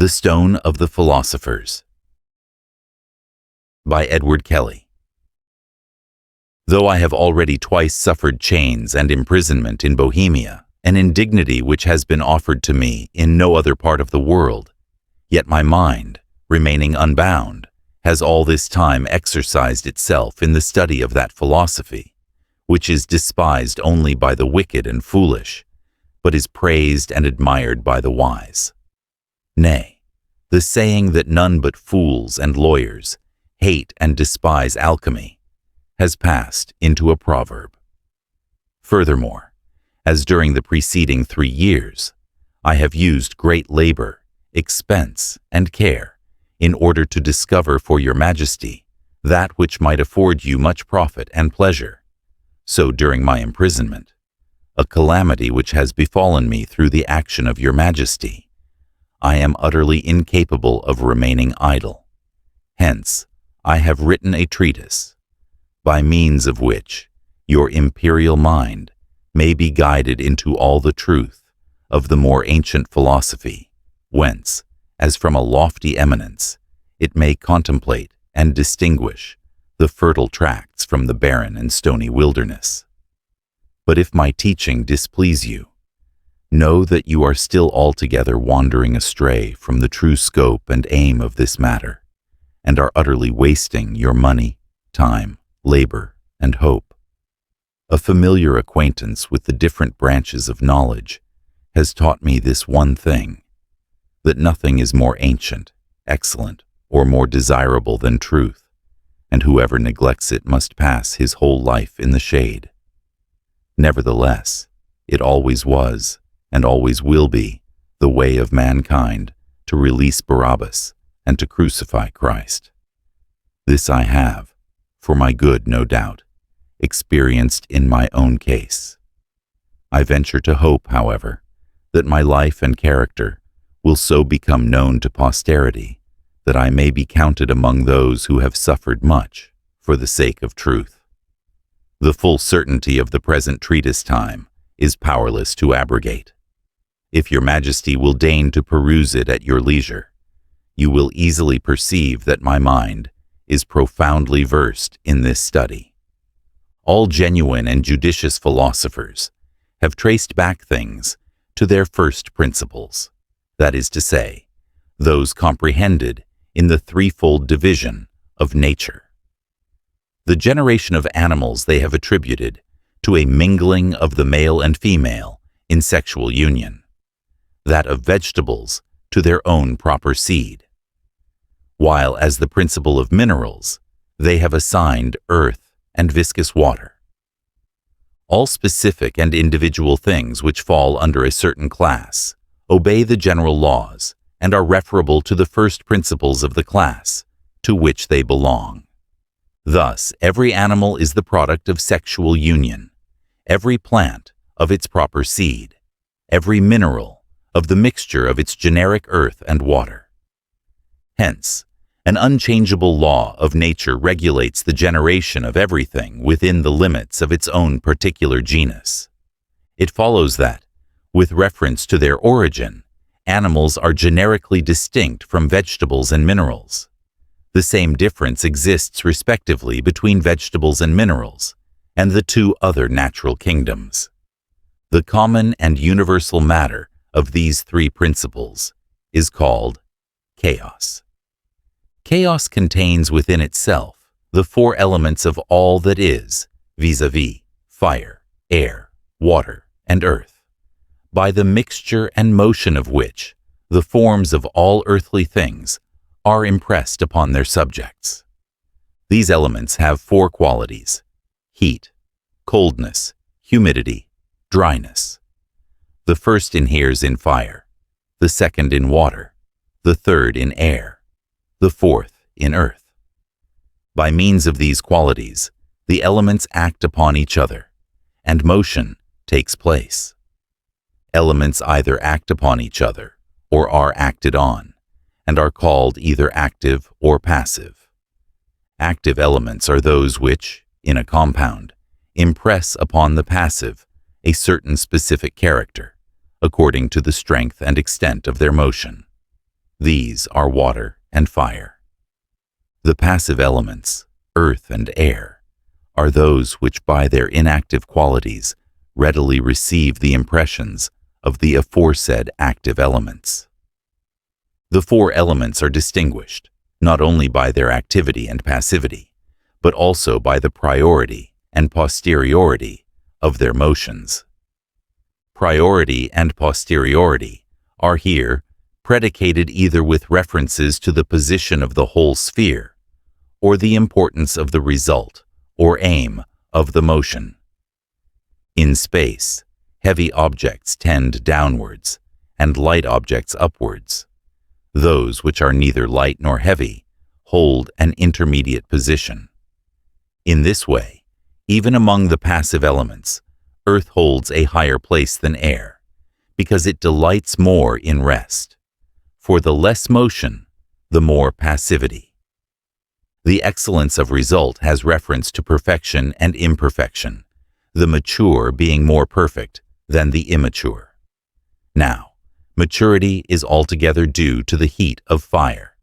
The Stone of the Philosophers by Edward Kelly. Though I have already twice suffered chains and imprisonment in Bohemia, an indignity which has been offered to me in no other part of the world, yet my mind, remaining unbound, has all this time exercised itself in the study of that philosophy, which is despised only by the wicked and foolish, but is praised and admired by the wise. Nay, the saying that none but fools and lawyers hate and despise alchemy has passed into a proverb. Furthermore, as during the preceding 3 years, I have used great labor, expense, and care in order to discover for your Majesty that which might afford you much profit and pleasure, so during my imprisonment, a calamity which has befallen me through the action of your Majesty, I am utterly incapable of remaining idle. Hence, I have written a treatise, by means of which your imperial mind may be guided into all the truth of the more ancient philosophy, whence, as from a lofty eminence, it may contemplate and distinguish the fertile tracts from the barren and stony wilderness. But if my teaching displease you, know that you are still altogether wandering astray from the true scope and aim of this matter, and are utterly wasting your money, time, labor, and hope. A familiar acquaintance with the different branches of knowledge has taught me this one thing, that nothing is more ancient, excellent, or more desirable than truth, and whoever neglects it must pass his whole life in the shade. Nevertheless, it always was, and always will be, the way of mankind to release Barabbas and to crucify Christ. This I have, for my good no doubt, experienced in my own case. I venture to hope, however, that my life and character will so become known to posterity that I may be counted among those who have suffered much for the sake of truth. The full certainty of the present treatise time is powerless to abrogate. If your Majesty will deign to peruse it at your leisure, you will easily perceive that my mind is profoundly versed in this study. All genuine and judicious philosophers have traced back things to their first principles, that is to say, those comprehended in the threefold division of nature. The generation of animals they have attributed to a mingling of the male and female in sexual union, that of vegetables to their own proper seed, while as the principle of minerals they have assigned earth and viscous water. All specific and individual things which fall under a certain class obey the general laws and are referable to the first principles of the class to which they belong. Thus, every animal is the product of sexual union, every plant of its proper seed, every mineral of the mixture of its generic earth and water. Hence, an unchangeable law of nature regulates the generation of everything within the limits of its own particular genus. It follows that, with reference to their origin, animals are generically distinct from vegetables and minerals. The same difference exists respectively between vegetables and minerals, and the two other natural kingdoms. The common and universal matter of these three principles is called chaos. Chaos contains within itself the 4 elements of all that is, vis-a-vis, fire, air, water, and earth, by the mixture and motion of which the forms of all earthly things are impressed upon their subjects. These elements have 4 qualities: heat, coldness, humidity, dryness. The first inheres in fire, the second in water, the third in air, the fourth in earth. By means of these qualities, the elements act upon each other, and motion takes place. Elements either act upon each other, or are acted on, and are called either active or passive. Active elements are those which, in a compound, impress upon the passive a certain specific character, according to the strength and extent of their motion. These are water and fire. The passive elements, earth and air, are those which by their inactive qualities readily receive the impressions of the aforesaid active elements. The four elements are distinguished not only by their activity and passivity, but also by the priority and posteriority of their motions. Priority and posteriority are here predicated either with references to the position of the whole sphere or the importance of the result or aim of the motion. In space, heavy objects tend downwards and light objects upwards. Those which are neither light nor heavy hold an intermediate position. In this way, even among the passive elements, earth holds a higher place than air, because it delights more in rest. For the less motion, the more passivity. The excellence of result has reference to perfection and imperfection, the mature being more perfect than the immature. Now, maturity is altogether due to the heat of fire.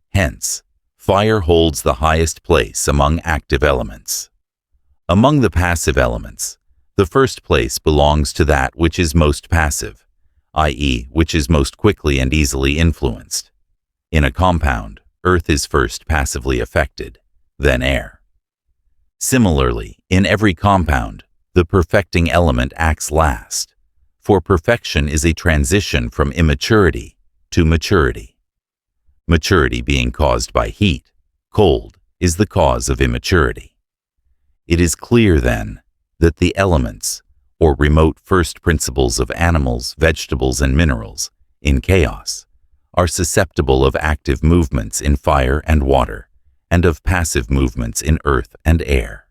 Hence, fire holds the highest place among active elements. Among the passive elements, the first place belongs to that which is most passive, i.e., which is most quickly and easily influenced. In a compound, earth is first passively affected, then air. Similarly, in every compound, the perfecting element acts last, for perfection is a transition from immaturity to maturity. Maturity being caused by heat, cold is the cause of immaturity. It is clear, then, that the elements, or remote first principles of animals, vegetables, and minerals, in chaos, are susceptible of active movements in fire and water, and of passive movements in earth and air.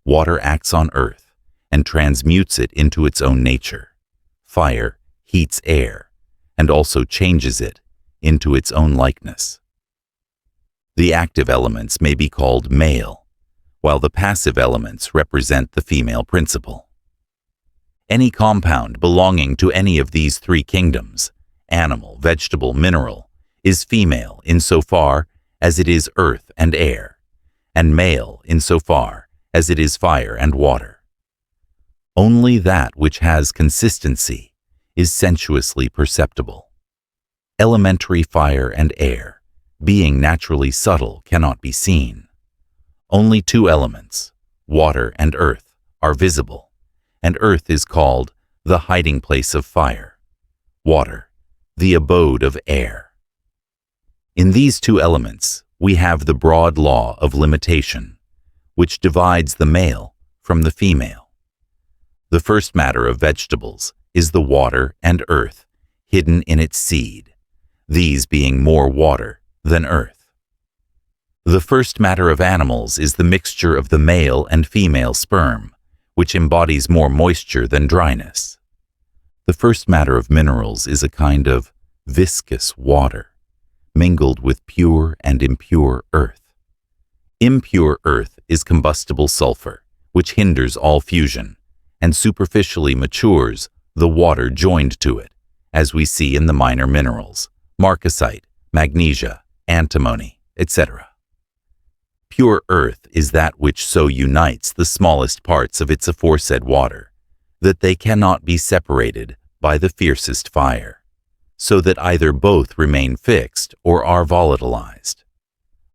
Water acts on earth and transmutes it into its own nature. Fire heats air and also changes it into its own likeness. The active elements may be called male, while the passive elements represent the female principle. Any compound belonging to any of these three kingdoms, animal, vegetable, mineral, is female insofar as it is earth and air, and male insofar as it is fire and water. Only that which has consistency is sensuously perceptible. Elementary fire and air, being naturally subtle, cannot be seen. Only two elements, water and earth, are visible, and earth is called the hiding place of fire, water, the abode of air. In these two elements, we have the broad law of limitation, which divides the male from the female. The first matter of vegetables is the water and earth hidden in its seed, these being more water than earth. The first matter of animals is the mixture of the male and female sperm, which embodies more moisture than dryness. The first matter of minerals is a kind of viscous water, mingled with pure and impure earth. Impure earth is combustible sulfur, which hinders all fusion, and superficially matures the water joined to it, as we see in the minor minerals, marcasite, magnesia, antimony, etc. Pure earth is that which so unites the smallest parts of its aforesaid water, that they cannot be separated by the fiercest fire, so that either both remain fixed or are volatilized.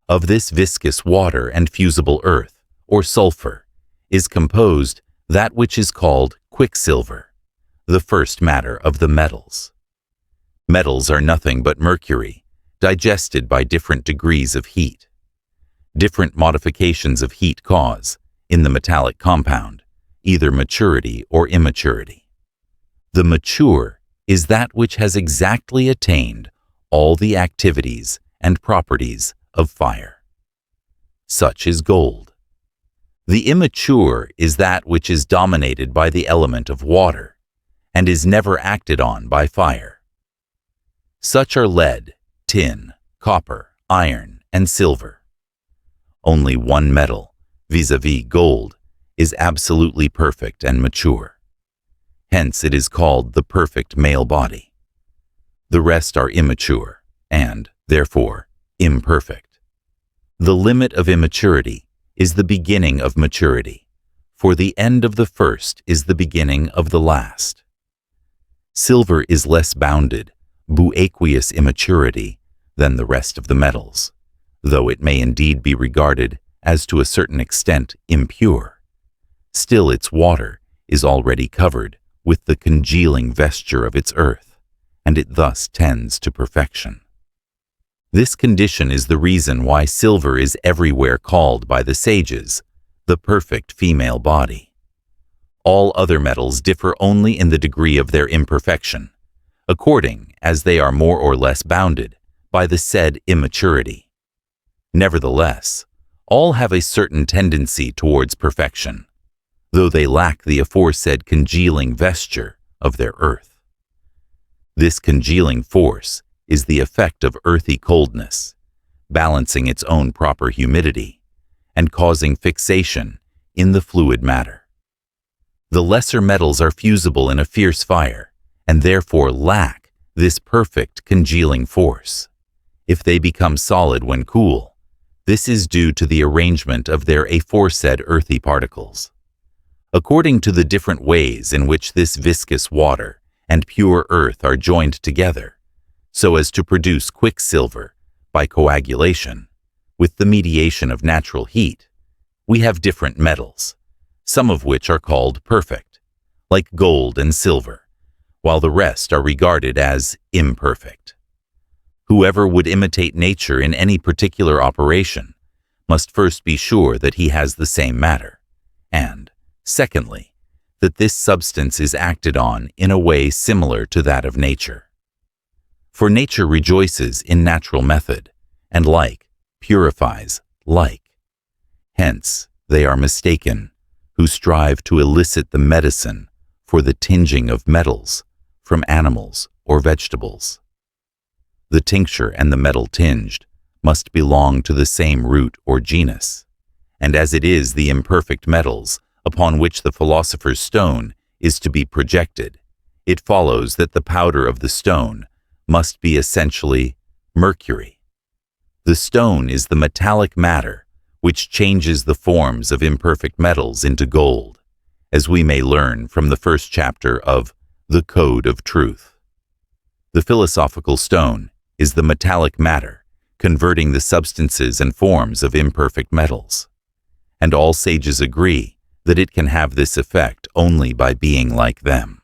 Of this viscous water and fusible earth, or sulfur, is composed that which is called quicksilver, the first matter of the metals. Metals are nothing but mercury, digested by different degrees of heat. Different modifications of heat cause, in the metallic compound, either maturity or immaturity. The mature is that which has exactly attained all the activities and properties of fire. Such is gold. The immature is that which is dominated by the element of water, and is never acted on by fire. Such are lead, tin, copper, iron, and silver. Only one metal, vis-a-vis gold, is absolutely perfect and mature. Hence it is called the perfect male body. The rest are immature and, therefore, imperfect. The limit of immaturity is the beginning of maturity, for the end of the first is the beginning of the last. Silver is less bounded, aqueous immaturity than the rest of the metals, though it may indeed be regarded as to a certain extent impure. Still its water is already covered with the congealing vesture of its earth, and it thus tends to perfection. This condition is the reason why silver is everywhere called by the sages the perfect female body. All other metals differ only in the degree of their imperfection, according as they are more or less bounded by the said immaturity. Nevertheless, all have a certain tendency towards perfection, though they lack the aforesaid congealing vesture of their earth. This congealing force is the effect of earthy coldness, balancing its own proper humidity and causing fixation in the fluid matter. The lesser metals are fusible in a fierce fire and therefore lack this perfect congealing force. If they become solid when cool, this is due to the arrangement of their aforesaid earthy particles. According to the different ways in which this viscous water and pure earth are joined together, so as to produce quicksilver by coagulation, with the mediation of natural heat, we have different metals, some of which are called perfect, like gold and silver, while the rest are regarded as imperfect. Whoever would imitate nature in any particular operation must first be sure that he has the same matter, and, secondly, that this substance is acted on in a way similar to that of nature. For nature rejoices in natural method, and like purifies like. Hence, they are mistaken who strive to elicit the medicine for the tinging of metals from animals or vegetables. The tincture and the metal tinged must belong to the same root or genus, and as it is the imperfect metals upon which the philosopher's stone is to be projected, it follows that the powder of the stone must be essentially mercury. The stone is the metallic matter which changes the forms of imperfect metals into gold, as we may learn from the first chapter of The Code of Truth. The philosophical stone is the metallic matter converting the substances and forms of imperfect metals, and all sages agree that it can have this effect only by being like them.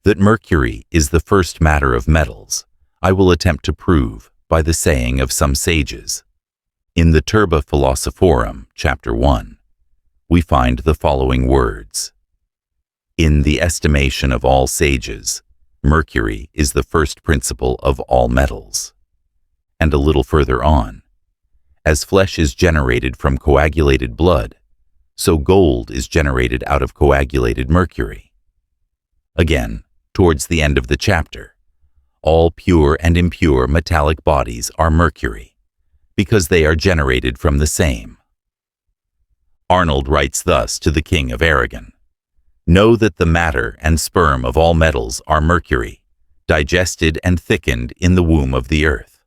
That mercury is the first matter of metals, I will attempt to prove by the saying of some sages. In the Turba Philosophorum, chapter 1, we find the following words: "In the estimation of all sages, mercury is the first principle of all metals." And a little further on, "As flesh is generated from coagulated blood, so gold is generated out of coagulated mercury." Again, towards the end of the chapter, "All pure and impure metallic bodies are mercury, because they are generated from the same." Arnold writes thus to the King of Aragon: "Know that the matter and sperm of all metals are mercury, digested and thickened in the womb of the earth.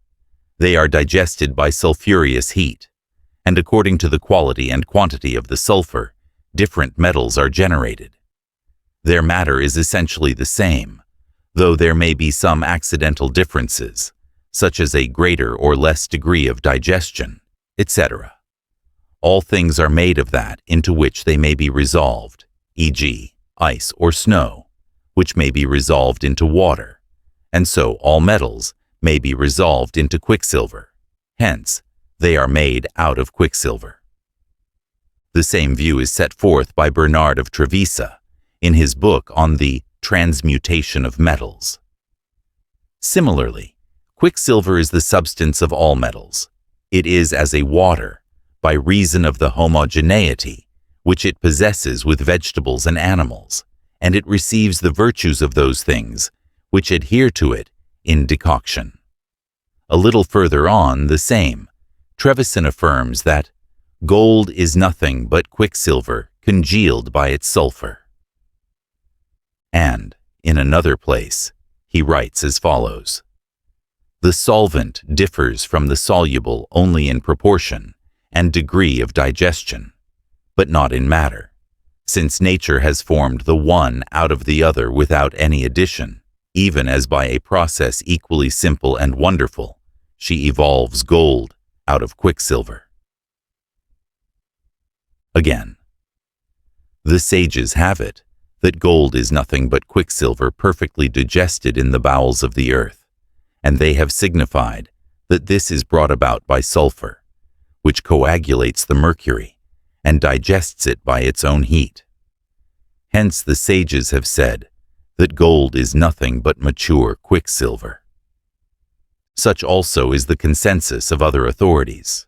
They are digested by sulphureous heat, and according to the quality and quantity of the sulfur, different metals are generated. Their matter is essentially the same, though there may be some accidental differences, such as a greater or less degree of digestion, etc. All things are made of that into which they may be resolved, e.g., ice or snow, which may be resolved into water, and so all metals may be resolved into quicksilver. Hence, they are made out of quicksilver." The same view is set forth by Bernard of Trevisa in his book on the transmutation of metals. Similarly, quicksilver is the substance of all metals. It is as a water, by reason of the homogeneity which it possesses with vegetables and animals, and it receives the virtues of those things which adhere to it in decoction. A little further on, the same, Trevisan affirms that gold is nothing but quicksilver congealed by its sulfur. And, in another place, he writes as follows: The solvent differs from the soluble only in proportion and degree of digestion, but not in matter, since nature has formed the one out of the other without any addition, even as by a process equally simple and wonderful, she evolves gold out of quicksilver. Again, the sages have it that gold is nothing but quicksilver perfectly digested in the bowels of the earth, and they have signified that this is brought about by sulfur, which coagulates the mercury and digests it by its own heat. Hence the sages have said that gold is nothing but mature quicksilver. Such also is the consensus of other authorities.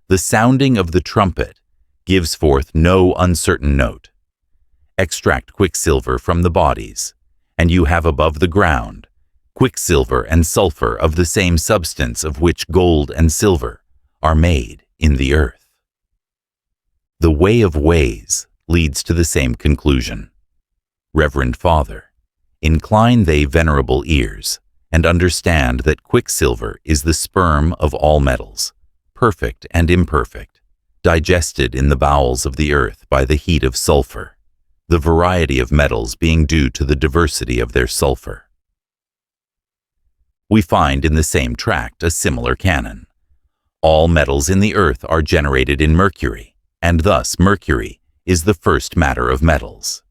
The sounding of the trumpet gives forth no uncertain note. Extract quicksilver from the bodies, and you have above the ground quicksilver and sulfur of the same substance of which gold and silver are made in the earth. The way of ways leads to the same conclusion. Reverend Father, incline they venerable ears, and understand that quicksilver is the sperm of all metals, perfect and imperfect, digested in the bowels of the earth by the heat of sulfur, the variety of metals being due to the diversity of their sulfur. We find in the same tract a similar canon. All metals in the earth are generated in mercury, and thus mercury is the first matter of metals.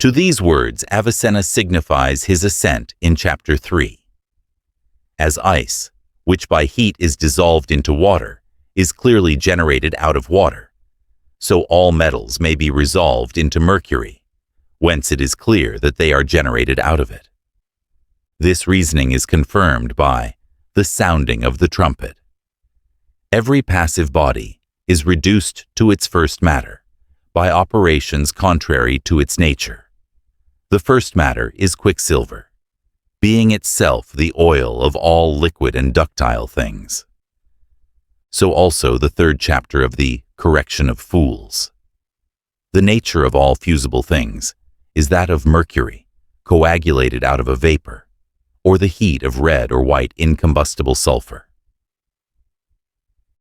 To these words Avicenna signifies his assent in chapter 3. As ice, which by heat is dissolved into water, is clearly generated out of water, so all metals may be resolved into mercury, whence it is clear that they are generated out of it. This reasoning is confirmed by the sounding of the trumpet. Every passive body is reduced to its first matter by operations contrary to its nature. The first matter is quicksilver, being itself the oil of all liquid and ductile things. So also the third chapter of the Correction of Fools. The nature of all fusible things is that of mercury, coagulated out of a vapor, or the heat of red or white incombustible sulfur.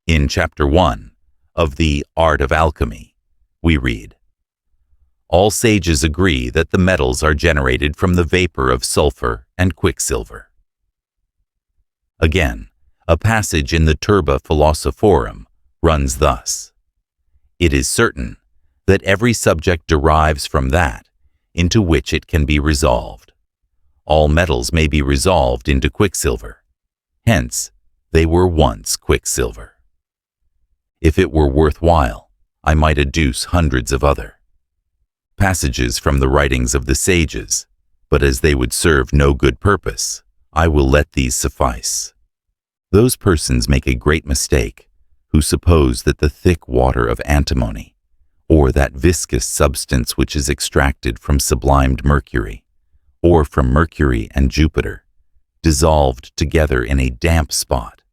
In chapter 1 of the Art of Alchemy, we read, all sages agree that the metals are generated from the vapor of sulfur and quicksilver. Again, a passage in the Turba Philosophorum runs thus: it is certain that every subject derives from that into which it can be resolved. All metals may be resolved into quicksilver. Hence, they were once quicksilver. If it were worthwhile, I might adduce hundreds of other passages from the writings of the sages, but as they would serve no good purpose, I will let these suffice. Those persons make a great mistake who suppose that the thick water of antimony, or that viscous substance which is extracted from sublimed mercury, or from Mercury and Jupiter, dissolved together in a damp spot,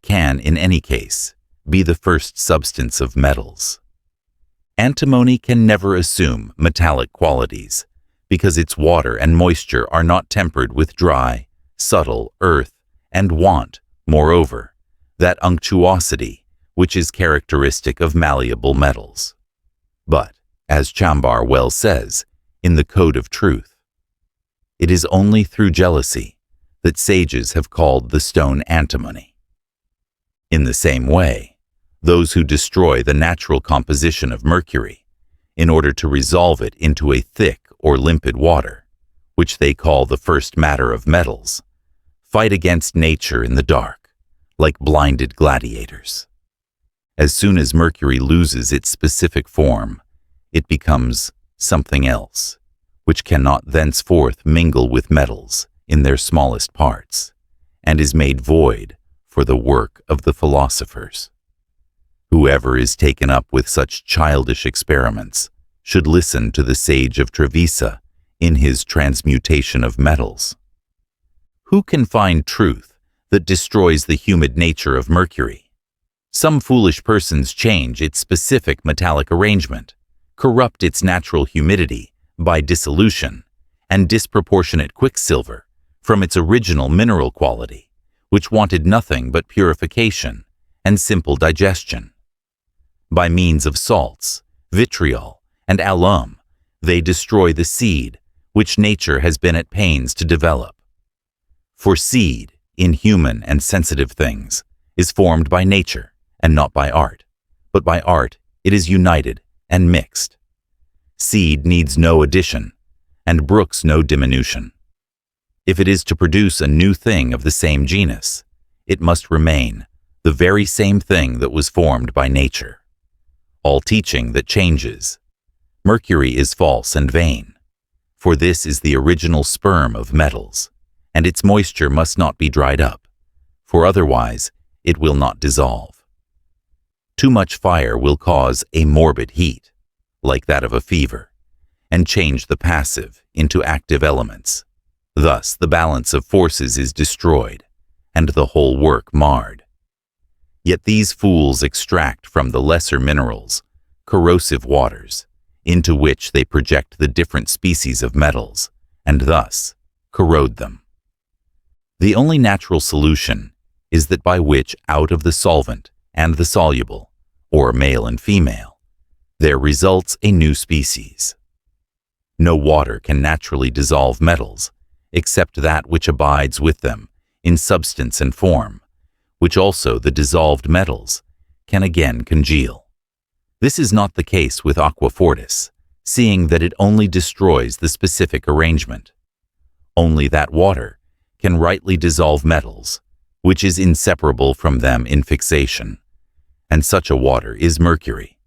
can, in any case, be the first substance of metals. Antimony can never assume metallic qualities, because its water and moisture are not tempered with dry, subtle earth, and want, moreover, that unctuosity which is characteristic of malleable metals. But, as Chambar well says in the Code of Truth, it is only through jealousy that sages have called the stone antimony. In the same way, those who destroy the natural composition of mercury in order to resolve it into a thick or limpid water, which they call the first matter of metals, fight against nature in the dark, like blinded gladiators. As soon as mercury loses its specific form, it becomes something else, which cannot thenceforth mingle with metals in their smallest parts, and is made void for the work of the philosophers. Whoever is taken up with such childish experiments should listen to the sage of Trevisa in his transmutation of metals. Who can find truth that destroys the humid nature of mercury? Some foolish persons change its specific metallic arrangement, corrupt its natural humidity by dissolution, and disproportionate quicksilver from its original mineral quality, which wanted nothing but purification and simple digestion. By means of salts, vitriol, and alum, they destroy the seed, which nature has been at pains to develop. For seed, in human and sensitive things, is formed by nature and not by art, but by art it is united and mixed. Seed needs no addition, and brooks no diminution. If it is to produce a new thing of the same genus, it must remain the very same thing that was formed by nature. All teaching that changes. Mercury is false and vain, for this is the original sperm of metals, and its moisture must not be dried up, for otherwise it will not dissolve. Too much fire will cause a morbid heat, like that of a fever, and change the passive into active elements. Thus the balance of forces is destroyed, and the whole work marred. Yet these fools extract from the lesser minerals corrosive waters, into which they project the different species of metals, and thus corrode them. The only natural solution is that by which out of the solvent and the soluble, or male and female, there results a new species. No water can naturally dissolve metals, except that which abides with them in substance and form, which also the dissolved metals can again congeal. This is not the case with aqua fortis, seeing that it only destroys the specific arrangement. Only that water can rightly dissolve metals, which is inseparable from them in fixation, and such a water is mercury,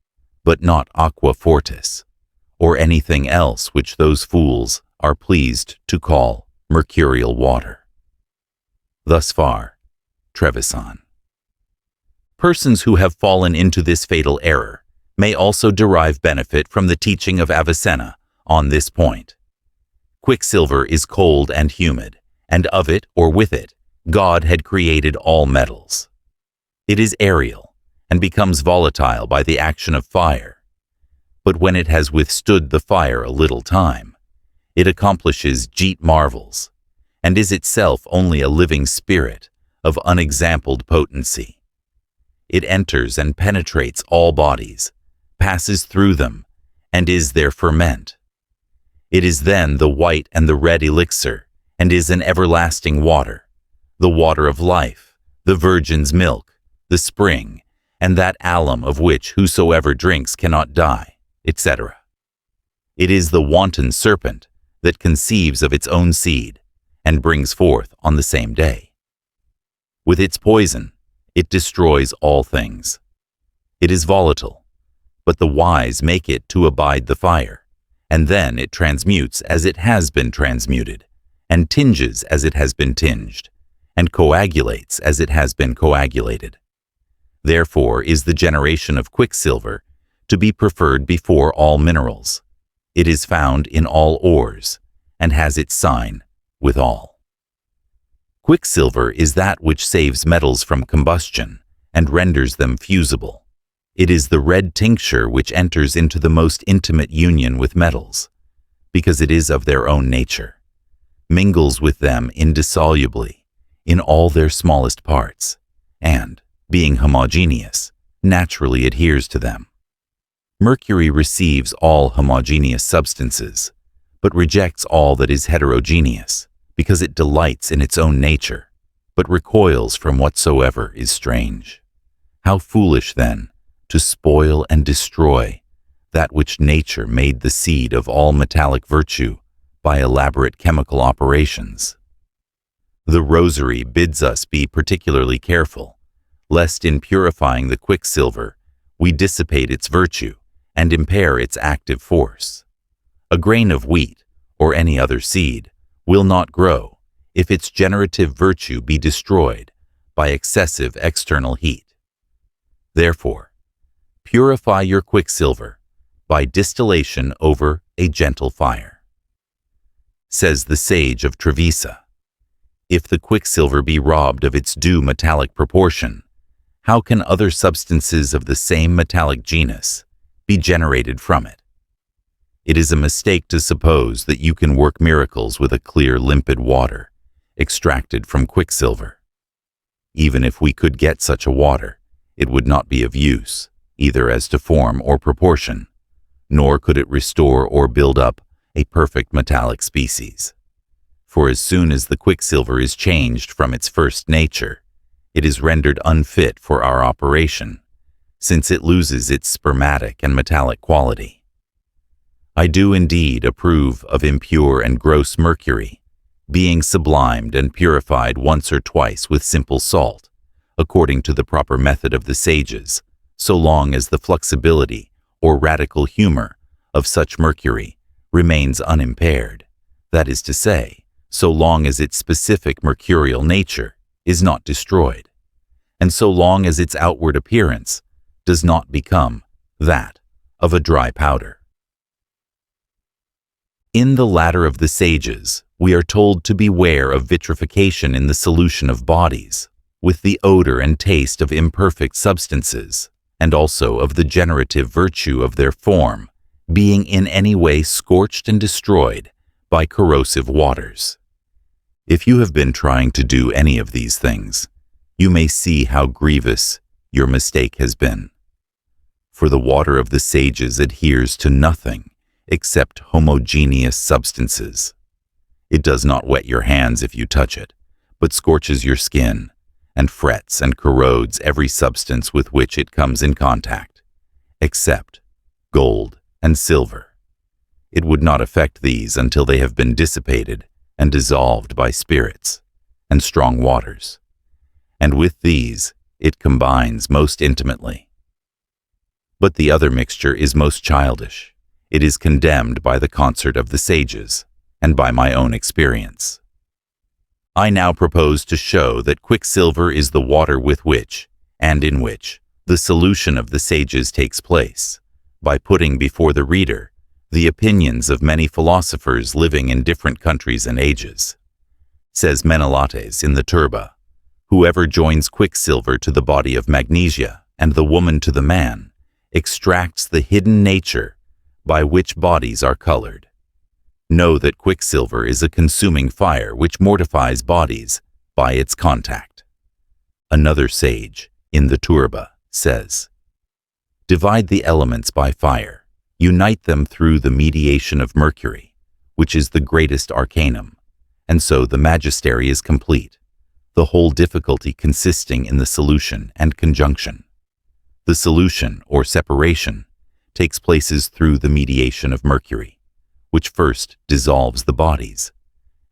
but not aqua fortis, or anything else which those fools are pleased to call mercurial water. Thus far, Trevisan. Persons who have fallen into this fatal error may also derive benefit from the teaching of Avicenna on this point. Quicksilver is cold and humid, and of it or with it, God had created all metals. It is aerial, and becomes volatile by the action of fire. But when it has withstood the fire a little time, it accomplishes great marvels, and is itself only a living spirit of unexampled potency. It enters and penetrates all bodies, passes through them, and is their ferment. It is then the white and the red elixir, and is an everlasting water, the water of life, the virgin's milk, the spring, and that alum of which whosoever drinks cannot die, etc. It is the wanton serpent that conceives of its own seed, and brings forth on the same day. With its poison, it destroys all things. It is volatile, but the wise make it to abide the fire, and then it transmutes as it has been transmuted, and tinges as it has been tinged, and coagulates as it has been coagulated. Therefore is the generation of quicksilver to be preferred before all minerals. It is found in all ores, and has its sign with all. Quicksilver is that which saves metals from combustion and renders them fusible. It is the red tincture which enters into the most intimate union with metals, because it is of their own nature, mingles with them indissolubly in all their smallest parts, and, being homogeneous, naturally adheres to them. Mercury receives all homogeneous substances, but rejects all that is heterogeneous, because it delights in its own nature, but recoils from whatsoever is strange. How foolish, then, to spoil and destroy that which nature made the seed of all metallic virtue by elaborate chemical operations. The rosary bids us be particularly careful, lest in purifying the quicksilver we dissipate its virtue and impair its active force. A grain of wheat, or any other seed, will not grow if its generative virtue be destroyed by excessive external heat. Therefore, purify your quicksilver by distillation over a gentle fire. Says the sage of Trevisa, if the quicksilver be robbed of its due metallic proportion, how can other substances of the same metallic genus be generated from it? It is a mistake to suppose that you can work miracles with a clear, limpid water, extracted from quicksilver. Even if we could get such a water, it would not be of use, either as to form or proportion, nor could it restore or build up a perfect metallic species. For as soon as the quicksilver is changed from its first nature, it is rendered unfit for our operation, since it loses its spermatic and metallic quality. I do indeed approve of impure and gross mercury, being sublimed and purified once or twice with simple salt, according to the proper method of the sages, so long as the flexibility or radical humor of such mercury remains unimpaired, that is to say, so long as its specific mercurial nature is not destroyed, and so long as its outward appearance does not become that of a dry powder. In the latter of the sages, we are told to beware of vitrification in the solution of bodies, with the odor and taste of imperfect substances, and also of the generative virtue of their form, being in any way scorched and destroyed by corrosive waters. If you have been trying to do any of these things, you may see how grievous your mistake has been. For the water of the sages adheres to nothing except homogeneous substances. It does not wet your hands if you touch it, but scorches your skin, and frets and corrodes every substance with which it comes in contact, except gold and silver. It would not affect these until they have been dissipated and dissolved by spirits and strong waters, and with these it combines most intimately. But the other mixture is most childish. It is condemned by the concert of the sages, and by my own experience. I now propose to show that quicksilver is the water with which, and in which, the solution of the sages takes place, by putting before the reader the opinions of many philosophers living in different countries and ages. Says Menelates in the Turba, "Whoever joins quicksilver to the body of magnesia, and the woman to the man, extracts the hidden nature by which bodies are colored. Know that quicksilver is a consuming fire which mortifies bodies by its contact." Another sage, in the Turba, says, "Divide the elements by fire, unite them through the mediation of mercury, which is the greatest arcanum, and so the magistery is complete, the whole difficulty consisting in the solution and conjunction. The solution, or separation, takes places through the mediation of mercury, which first dissolves the bodies,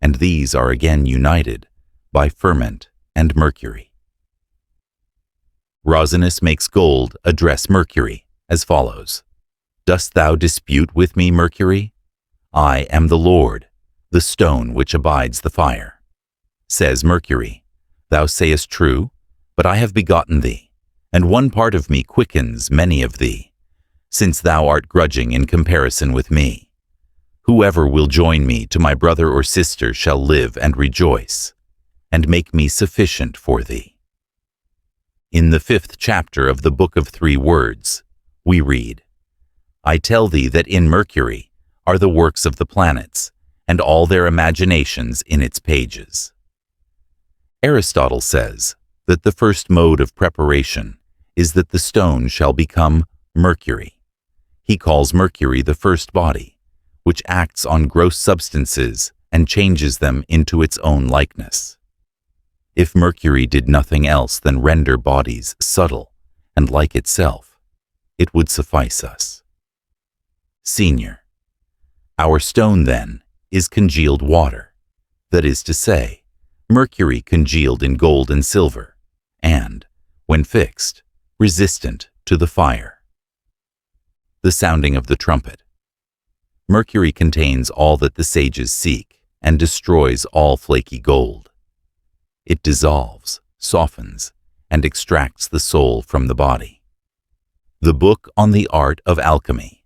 and these are again united by ferment and mercury." Rosinus makes gold address mercury as follows: "Dost thou dispute with me, Mercury? I am the Lord, the stone which abides the fire." Says Mercury, "Thou sayest true, but I have begotten thee, and one part of me quickens many of thee, since thou art grudging in comparison with me. Whoever will join me to my brother or sister shall live and rejoice, and make me sufficient for thee." In the 5th chapter of the Book of Three Words, we read, "I tell thee that in Mercury are the works of the planets, and all their imaginations in its pages." Aristotle says that the first mode of preparation is that the stone shall become mercury. He calls mercury the first body, which acts on gross substances and changes them into its own likeness. If mercury did nothing else than render bodies subtle and like itself, it would suffice us. Senior. Our stone, then, is congealed water, that is to say, mercury congealed in gold and silver, and, when fixed, resistant to the fire. The sounding of the trumpet. Mercury contains all that the sages seek and destroys all flaky gold. It dissolves, softens, and extracts the soul from the body. The Book on the Art of Alchemy.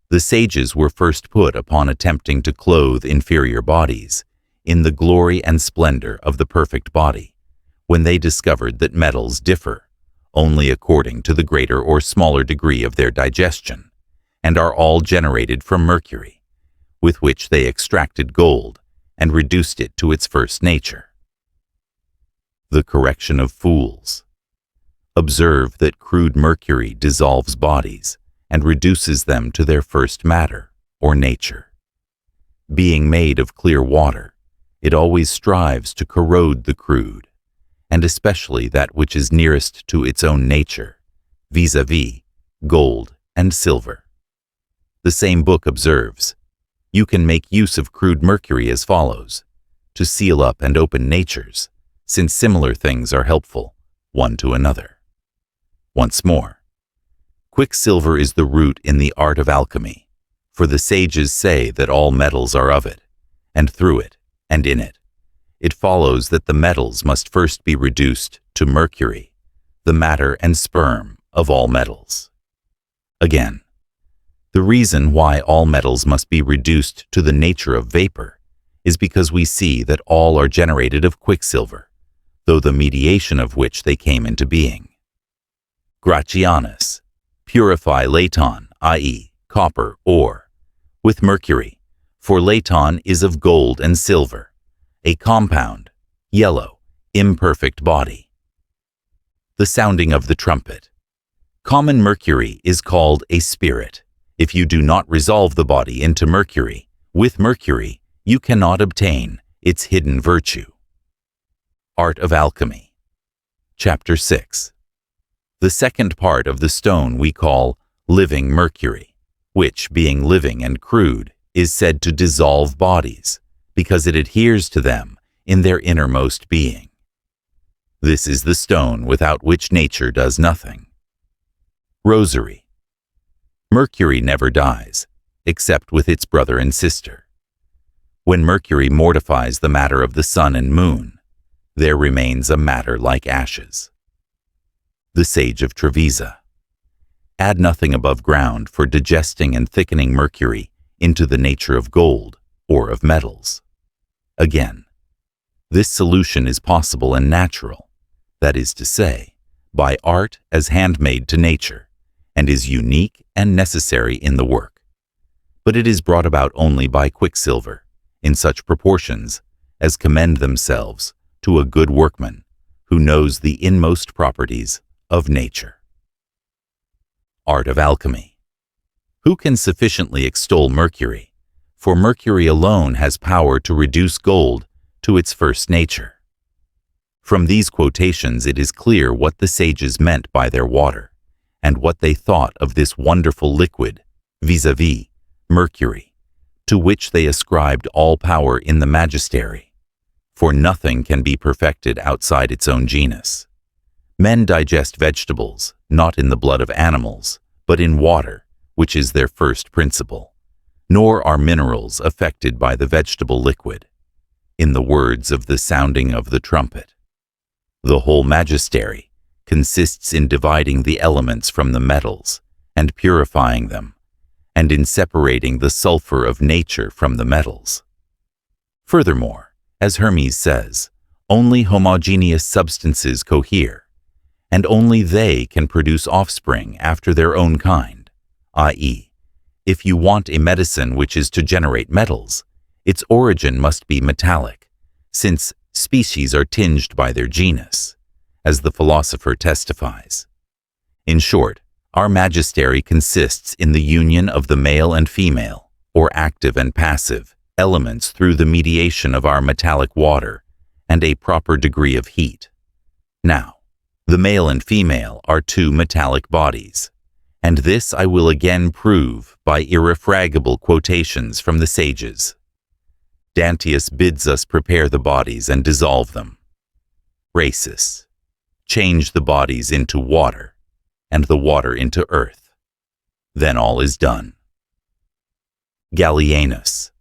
The sages were first put upon attempting to clothe inferior bodies in the glory and splendor of the perfect body, when they discovered that metals differ only according to the greater or smaller degree of their digestion, and are all generated from mercury, with which they extracted gold and reduced it to its first nature. The correction of fools. Observe that crude mercury dissolves bodies and reduces them to their first matter, or nature. Being made of clear water, it always strives to corrode the crude, and especially that which is nearest to its own nature, vis-a-vis gold and silver. The same book observes, you can make use of crude mercury as follows, to seal up and open natures, since similar things are helpful, one to another. Once more, quicksilver is the root in the art of alchemy, for the sages say that all metals are of it, and through it, and in it. It follows that the metals must first be reduced to mercury, the matter and sperm of all metals. Again, the reason why all metals must be reduced to the nature of vapor is because we see that all are generated of quicksilver, though the mediation of which they came into being. Gratianus, purify laton, i.e., copper, ore, with mercury, for laton is of gold and silver, a compound, yellow, imperfect body. The sounding of the trumpet. Common mercury is called a spirit. If you do not resolve the body into mercury, with mercury, you cannot obtain its hidden virtue. Art of Alchemy. Chapter 6. The second part of the stone we call living mercury, which, being living and crude, is said to dissolve bodies, because it adheres to them in their innermost being. This is the stone without which nature does nothing. Rosary. Mercury never dies, except with its brother and sister. When mercury mortifies the matter of the sun and moon, there remains a matter like ashes. The Sage of Trevisa. Add nothing above ground for digesting and thickening mercury into the nature of gold or of metals. Again, this solution is possible and natural, that is to say, by art as handmade to nature, and is unique and necessary in the work. But it is brought about only by quicksilver, in such proportions as commend themselves to a good workman who knows the inmost properties of nature. Art of Alchemy. Who can sufficiently extol mercury? For mercury alone has power to reduce gold to its first nature. From these quotations it is clear what the sages meant by their water, and what they thought of this wonderful liquid, vis-a-vis mercury, to which they ascribed all power in the magistery, for nothing can be perfected outside its own genus. Men digest vegetables, not in the blood of animals, but in water, which is their first principle, nor are minerals affected by the vegetable liquid. In the words of the sounding of the trumpet, the whole magistery consists in dividing the elements from the metals and purifying them, and in separating the sulfur of nature from the metals. Furthermore, as Hermes says, only homogeneous substances cohere, and only they can produce offspring after their own kind, i.e., if you want a medicine which is to generate metals, its origin must be metallic, since species are tinged by their genus, as the philosopher testifies. In short, our magistery consists in the union of the male and female, or active and passive, elements through the mediation of our metallic water and a proper degree of heat. Now, the male and female are two metallic bodies, and this I will again prove by irrefragable quotations from the sages. Dantius bids us prepare the bodies and dissolve them. Rhasis. Change the bodies into water, and the water into earth. Then all is done. Gallienus.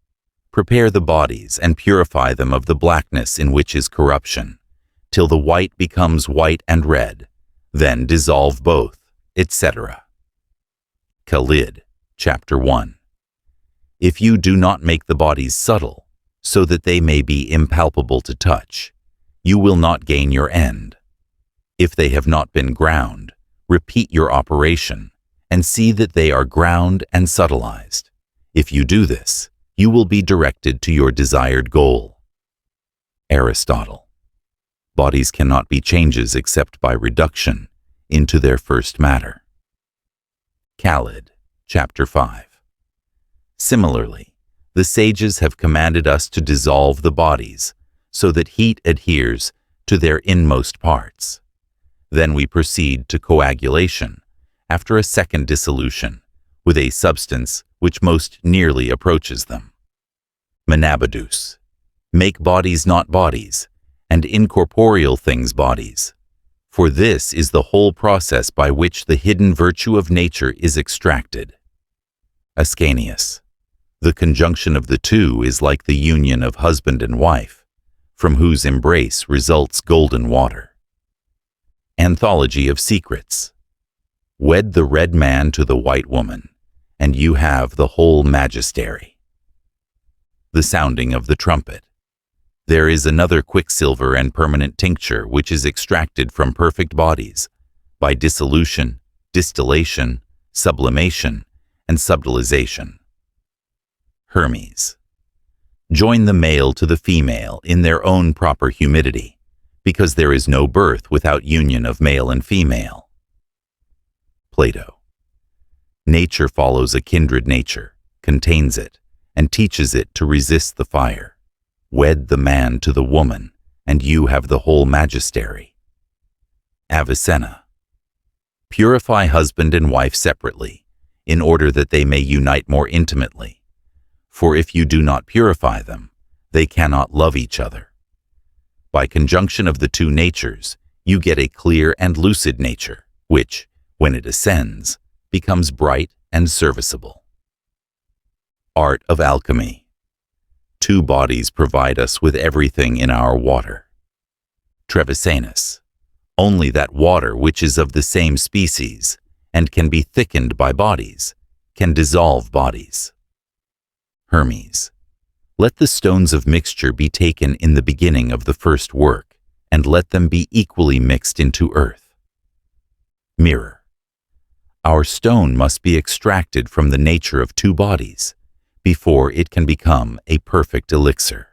Prepare the bodies and purify them of the blackness in which is corruption, till the white becomes white and red, then dissolve both, etc. Khalid, Chapter 1. If you do not make the bodies subtle, so that they may be impalpable to touch, you will not gain your end. If they have not been ground, repeat your operation, and see that they are ground and subtilized. If you do this, you will be directed to your desired goal. Aristotle. Bodies cannot be changes except by reduction into their first matter. Khalid, chapter 5. Similarly, the sages have commanded us to dissolve the bodies so that heat adheres to their inmost parts. Then we proceed to coagulation after a second dissolution with a substance which most nearly approaches them. Menabodus, make bodies not bodies, and incorporeal things bodies. For this is the whole process by which the hidden virtue of nature is extracted. Ascanius, the conjunction of the two is like the union of husband and wife, from whose embrace results golden water. Anthology of Secrets, wed the red man to the white woman, and you have the whole magistery. The sounding of the trumpet, there is another quicksilver and permanent tincture which is extracted from perfect bodies by dissolution, distillation, sublimation, and subtilization. Hermes, join the male to the female in their own proper humidity, because there is no birth without union of male and female. Plato, nature follows a kindred nature, contains it, and teaches it to resist the fire. Wed the man to the woman, and you have the whole magistery. Avicenna, purify husband and wife separately, in order that they may unite more intimately. For if you do not purify them, they cannot love each other. By conjunction of the two natures, you get a clear and lucid nature, which, when it ascends, becomes bright and serviceable. Art of alchemy. Two bodies provide us with everything in our water. Trevisanus, only that water which is of the same species and can be thickened by bodies can dissolve bodies. Hermes, let the stones of mixture be taken in the beginning of the first work, and let them be equally mixed into earth. Mirror, our stone must be extracted from the nature of two bodies before it can become a perfect elixir.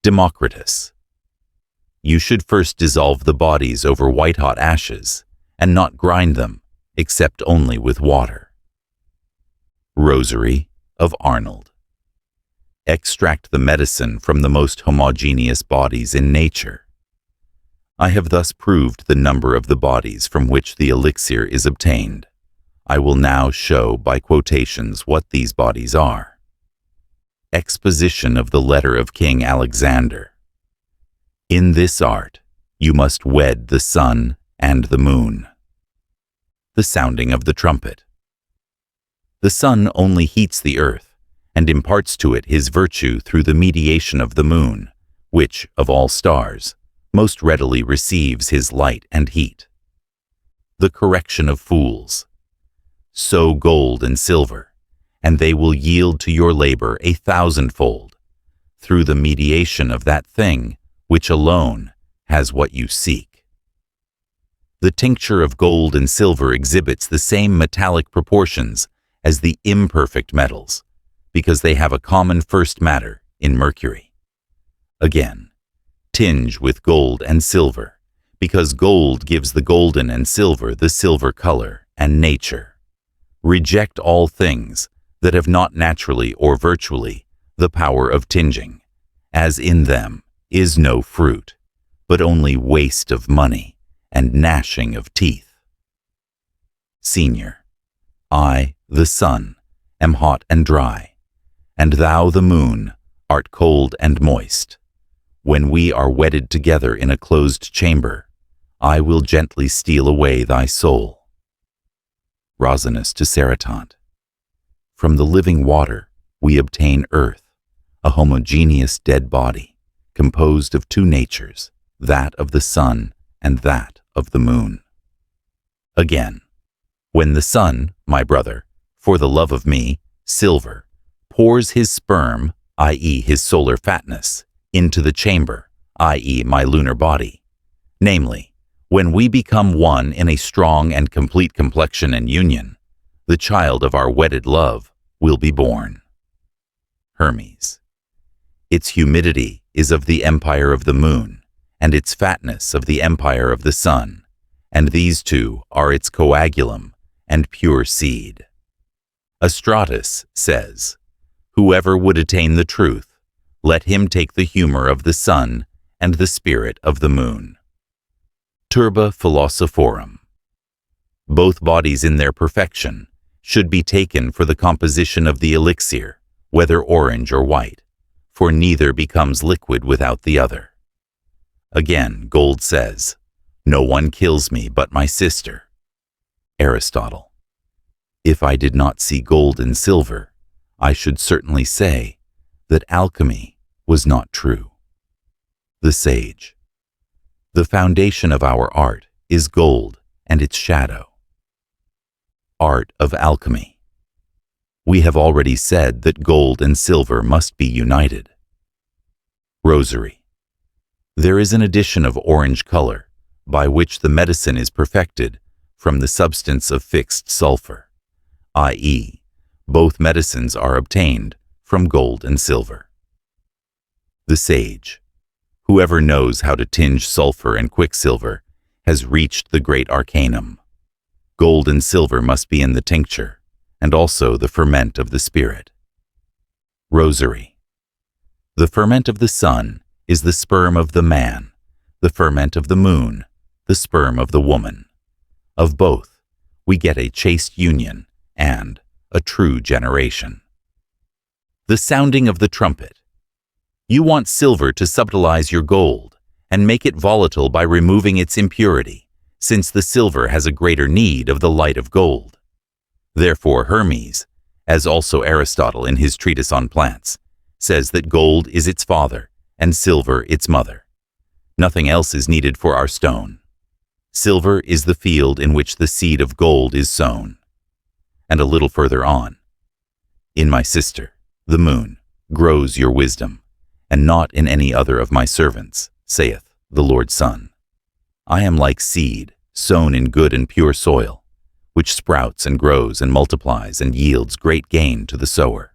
Democritus, you should first dissolve the bodies over white-hot ashes and not grind them except only with water. Rosary of Arnold, extract the medicine from the most homogeneous bodies in nature. I have thus proved the number of the bodies from which the elixir is obtained. I will now show by quotations what these bodies are. Exposition of the letter of King Alexander. In this art, you must wed the sun and the moon. The sounding of the trumpet. The sun only heats the earth and imparts to it his virtue through the mediation of the moon, which, of all stars, most readily receives his light and heat. The correction of fools. Sow gold and silver, and they will yield to your labor 1,000-fold, through the mediation of that thing which alone has what you seek. The tincture of gold and silver exhibits the same metallic proportions as the imperfect metals, because they have a common first matter in mercury. Again, tinge with gold and silver, because gold gives the golden and silver the silver color and nature. Reject all things that have not naturally or virtually the power of tinging, as in them is no fruit, but only waste of money and gnashing of teeth. Senior, I, the sun, am hot and dry, and thou, the moon, art cold and moist. When we are wedded together in a closed chamber, I will gently steal away thy soul. Rosinus to Seratant. From the living water we obtain earth, a homogeneous dead body, composed of two natures, that of the sun and that of the moon. Again, when the sun, my brother, for the love of me, silver, pours his sperm, i.e. his solar fatness, into the chamber, i.e. my lunar body, namely, when we become one in a strong and complete complexion and union, the child of our wedded love will be born. Hermes, its humidity is of the empire of the moon, and its fatness of the empire of the sun, and these two are its coagulum and pure seed. Astratus says, "Whoever would attain the truth, let him take the humor of the sun and the spirit of the moon." Turba Philosophorum. Both bodies in their perfection should be taken for the composition of the elixir, whether orange or white, for neither becomes liquid without the other. Again, gold says, "No one kills me but my sister." Aristotle. If I did not see gold and silver, I should certainly say that alchemy was not true. The Sage. The foundation of our art is gold and its shadow. Art of alchemy. We have already said that gold and silver must be united. Rosary. There is an addition of orange color by which the medicine is perfected from the substance of fixed sulfur, i.e., both medicines are obtained from gold and silver. The Sage. Whoever knows how to tinge sulfur and quicksilver has reached the great arcanum. Gold and silver must be in the tincture, and also the ferment of the spirit. Rosary. The ferment of the sun is the sperm of the man, the ferment of the moon, the sperm of the woman. Of both, we get a chaste union and a true generation. The sounding of the trumpet. You want silver to subtilize your gold and make it volatile by removing its impurity, since the silver has a greater need of the light of gold. Therefore Hermes, as also Aristotle in his treatise on plants, says that gold is its father and silver its mother. Nothing else is needed for our stone. Silver is the field in which the seed of gold is sown. And a little further on, "In my sister, the moon, grows your wisdom, and not in any other of my servants, saith the Lord Sun. I am like seed sown in good and pure soil, which sprouts and grows and multiplies and yields great gain to the sower.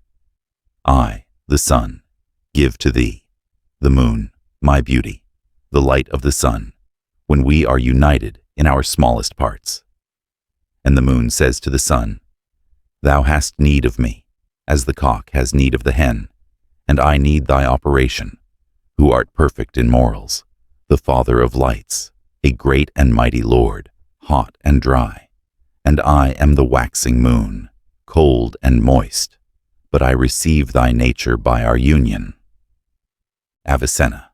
I, the sun, give to thee, the moon, my beauty, the light of the sun, when we are united in our smallest parts." And the moon says to the sun, "Thou hast need of me, as the cock has need of the hen, and I need thy operation, who art perfect in morals, the Father of lights, a great and mighty Lord, hot and dry. And I am the waxing moon, cold and moist, but I receive thy nature by our union." Avicenna.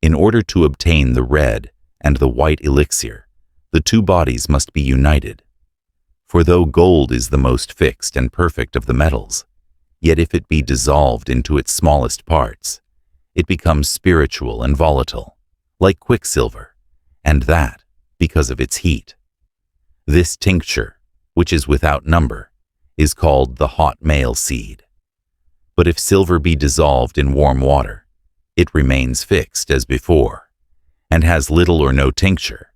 In order to obtain the red and the white elixir, the two bodies must be united. For though gold is the most fixed and perfect of the metals, yet if it be dissolved into its smallest parts, it becomes spiritual and volatile, like quicksilver, and that because of its heat. This tincture, which is without number, is called the hot male seed. But if silver be dissolved in warm water, it remains fixed as before, and has little or no tincture,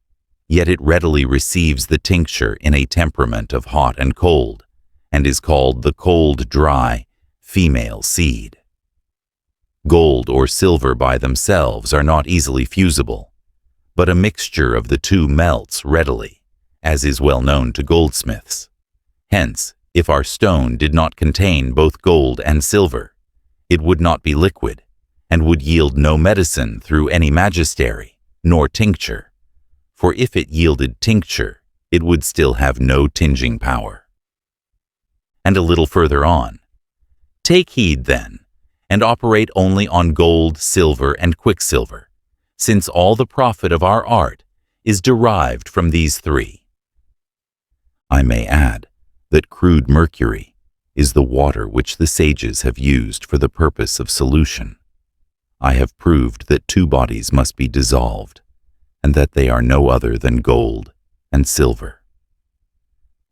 yet it readily receives the tincture in a temperament of hot and cold, and is called the cold, dry, female seed. Gold or silver by themselves are not easily fusible, but a mixture of the two melts readily, as is well known to goldsmiths. Hence, if our stone did not contain both gold and silver, it would not be liquid, and would yield no medicine through any magistery, nor tincture. For if it yielded tincture, it would still have no tinging power. And a little further on, "Take heed, then, and operate only on gold, silver, and quicksilver, since all the profit of our art is derived from these three." I may add that crude mercury is the water which the sages have used for the purpose of solution. I have proved that two bodies must be dissolved, and that they are no other than gold and silver.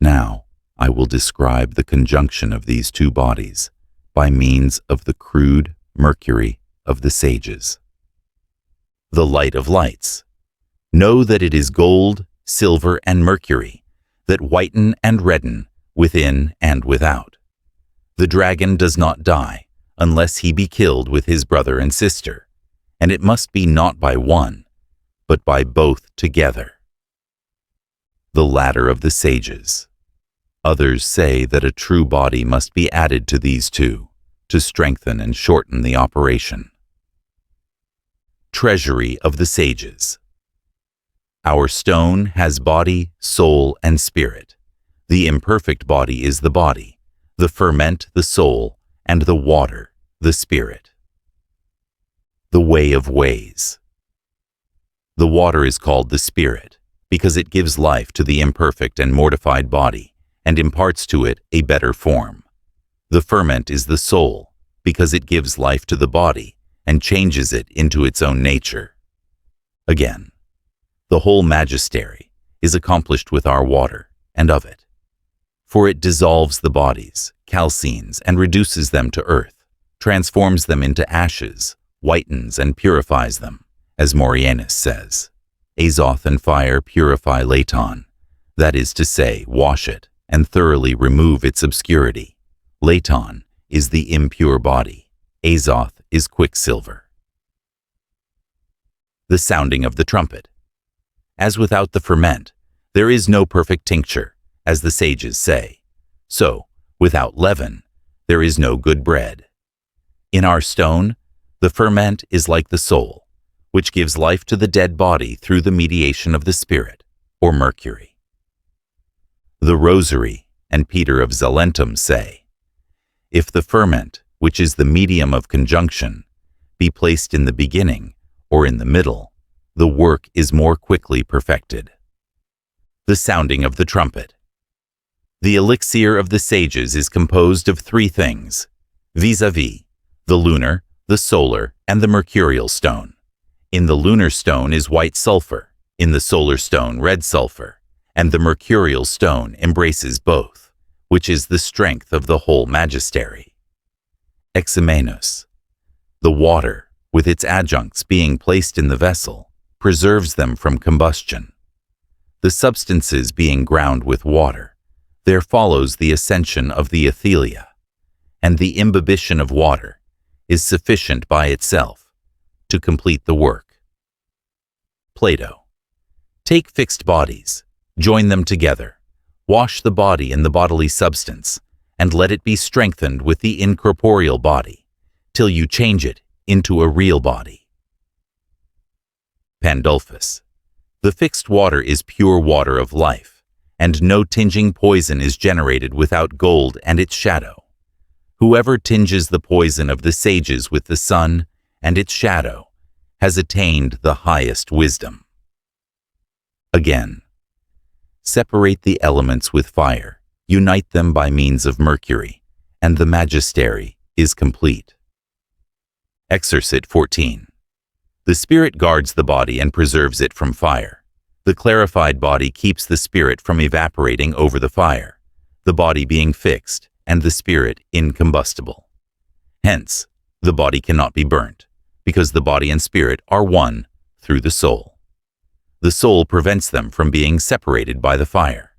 Now, I will describe the conjunction of these two bodies by means of the crude mercury of the sages. The light of lights. Know that it is gold, silver, and mercury that whiten and redden within and without. The dragon does not die unless he be killed with his brother and sister, and it must be not by one, but by both together. The ladder of the sages. Others say that a true body must be added to these two, to strengthen and shorten the operation. Treasury of the sages. Our stone has body, soul, and spirit. The imperfect body is the body, the ferment the soul, and the water the spirit. The way of ways. The water is called the spirit, because it gives life to the imperfect and mortified body, and imparts to it a better form. The ferment is the soul, because it gives life to the body, and changes it into its own nature. Again, the whole magistery is accomplished with our water, and of it. For it dissolves the bodies, calcines, and reduces them to earth, transforms them into ashes, whitens and purifies them, as Morianus says. Azoth and fire purify Laton, that is to say, wash it, and thoroughly remove its obscurity. Laton is the impure body. Azoth is quicksilver. The sounding of the trumpet. As without the ferment, there is no perfect tincture, as the sages say. So, without leaven, there is no good bread. In our stone, the ferment is like the soul, which gives life to the dead body through the mediation of the spirit, or mercury. The Rosary and Peter of Zalentum say, if the ferment, which is the medium of conjunction, be placed in the beginning or in the middle, the work is more quickly perfected. The sounding of the trumpet. The elixir of the sages is composed of three things, vis-a-vis, the lunar, the solar, and the mercurial stone. In the lunar stone is white sulfur, in the solar stone red sulfur, and the mercurial stone embraces both, which is the strength of the whole magistery. Examenos. The water, with its adjuncts being placed in the vessel, preserves them from combustion. The substances being ground with water, there follows the ascension of the athelia, and the imbibition of water is sufficient by itself to complete the work. Plato. Take fixed bodies, join them together, wash the body in the bodily substance, and let it be strengthened with the incorporeal body, till you change it into a real body. Pandulphus. The fixed water is pure water of life, and no tinging poison is generated without gold and its shadow. Whoever tinges the poison of the sages with the sun and its shadow has attained the highest wisdom. Again, separate the elements with fire, unite them by means of mercury, and the magistery is complete. Exercit 14. The spirit guards the body and preserves it from fire. The clarified body keeps the spirit from evaporating over the fire, the body being fixed and the spirit incombustible. Hence, the body cannot be burnt, because the body and spirit are one through the soul. The soul prevents them from being separated by the fire.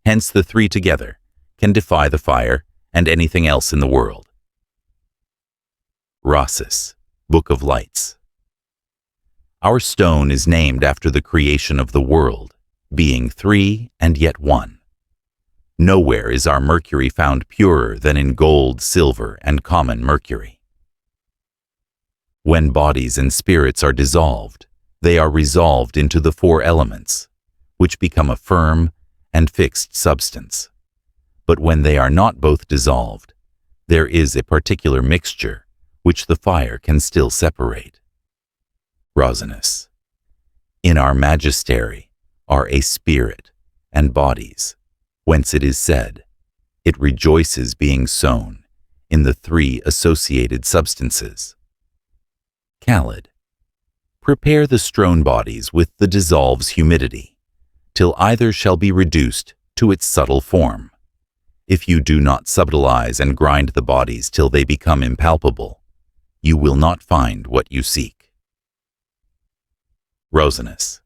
Hence, the three together can defy the fire and anything else in the world. Rhasis, Book of Lights. Our stone is named after the creation of the world, being three and yet one. Nowhere is our mercury found purer than in gold, silver, and common mercury. When bodies and spirits are dissolved, they are resolved into the four elements, which become a firm and fixed substance. But when they are not both dissolved, there is a particular mixture which the fire can still separate. Rosinus. In our magistery are a spirit and bodies, whence it is said, it rejoices being sown in the three associated substances. Khalid. Prepare the strown bodies with the dissolves humidity, till either shall be reduced to its subtle form. If you do not subtilize and grind the bodies till they become impalpable, you will not find what you seek. Rosinus.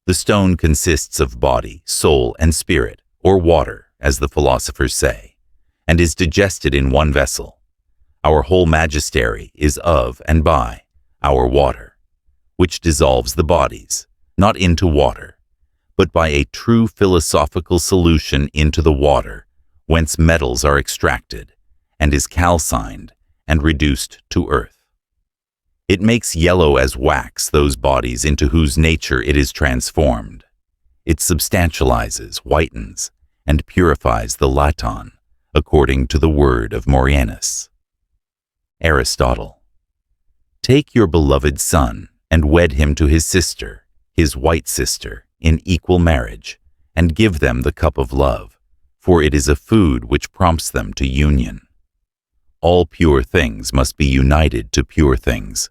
The stone consists of body, soul, and spirit, or water, as the philosophers say, and is digested in one vessel. Our whole magistery is of and by our water, which dissolves the bodies, not into water, but by a true philosophical solution into the water, whence metals are extracted, and is calcined and reduced to earth. It makes yellow as wax those bodies into whose nature it is transformed. It substantializes, whitens, and purifies the laton, according to the word of Morianus. Aristotle. Take your beloved son, and wed him to his sister, his white sister, in equal marriage, and give them the cup of love, for it is a food which prompts them to union. All pure things must be united to pure things,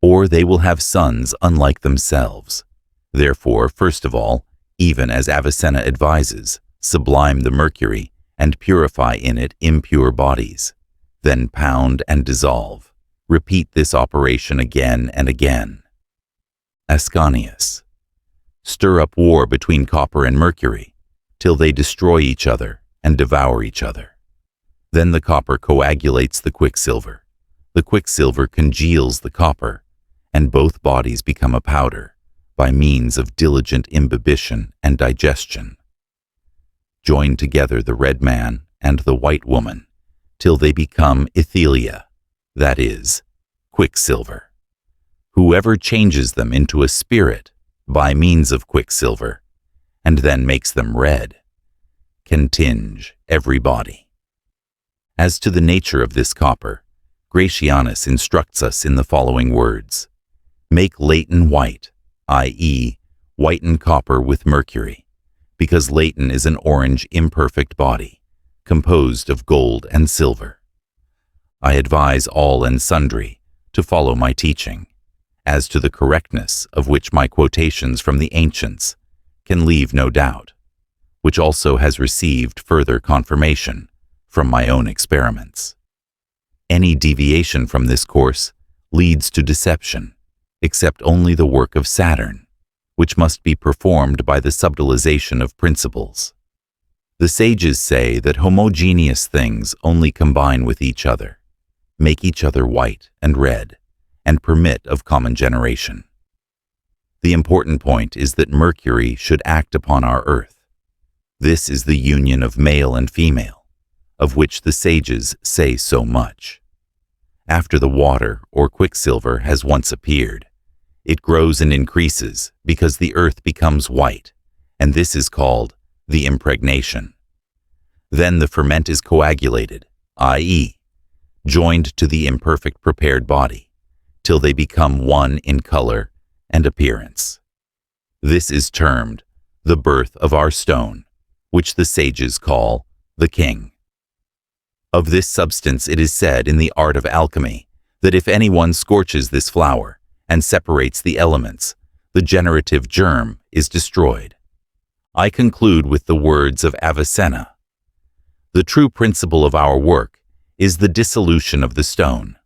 or they will have sons unlike themselves. Therefore, first of all, even as Avicenna advises, sublime the mercury, and purify in it impure bodies. Then pound and dissolve. Repeat this operation again and again. Ascanius. Stir up war between copper and mercury, till they destroy each other and devour each other. Then the copper coagulates the quicksilver. The quicksilver congeals the copper, and both bodies become a powder, by means of diligent imbibition and digestion. Join together the red man and the white woman, till they become ethelia, that is, quicksilver. Whoever changes them into a spirit by means of quicksilver, and then makes them red, can tinge every body. As to the nature of this copper, Gratianus instructs us in the following words: make laton white, i.e., whiten copper with mercury, because laton is an orange imperfect body, composed of gold and silver. I advise all and sundry to follow my teaching, as to the correctness of which my quotations from the ancients can leave no doubt, which also has received further confirmation from my own experiments. Any deviation from this course leads to deception, except only the work of Saturn, which must be performed by the subtilization of principles. The sages say that homogeneous things only combine with each other, make each other white and red, and permit of common generation. The important point is that Mercury should act upon our earth. This is the union of male and female, of which the sages say so much. After the water or quicksilver has once appeared, it grows and increases because the earth becomes white, and this is called the impregnation. Then the ferment is coagulated, i.e., joined to the imperfect prepared body, till they become one in color and appearance. This is termed the birth of our stone, which the sages call the king. Of this substance it is said in the art of alchemy that if anyone scorches this flower and separates the elements, the generative germ is destroyed. I conclude with the words of Avicenna: the true principle of our work is the dissolution of the stone,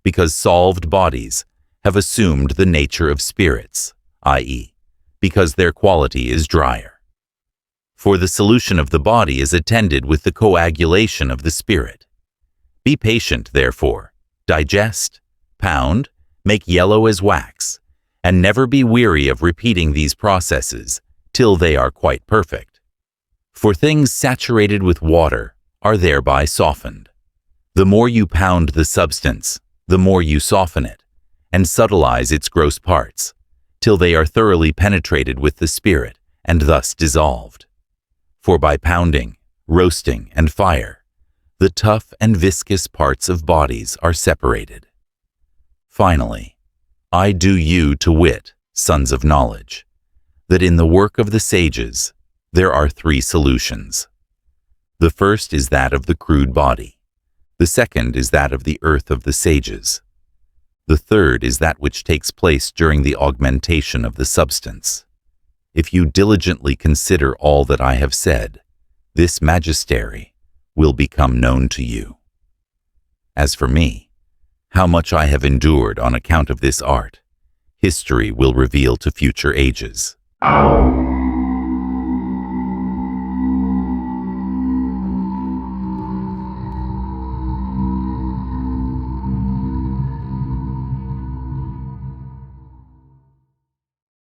because solved bodies have assumed the nature of spirits, i.e., because their quality is drier. For the solution of the body is attended with the coagulation of the spirit. Be patient, therefore, digest, pound, make yellow as wax, and never be weary of repeating these processes till they are quite perfect. For things saturated with water are thereby softened. The more you pound the substance, the more you soften it, and subtilize its gross parts, till they are thoroughly penetrated with the spirit, and thus dissolved. For by pounding, roasting, and fire, the tough and viscous parts of bodies are separated. Finally, I do you to wit, sons of knowledge, that in the work of the sages there are three solutions. The first is that of the crude body. The second is that of the earth of the sages. The third is that which takes place during the augmentation of the substance. If you diligently consider all that I have said, this magistery will become known to you. As for me, how much I have endured on account of this art, history will reveal to future ages.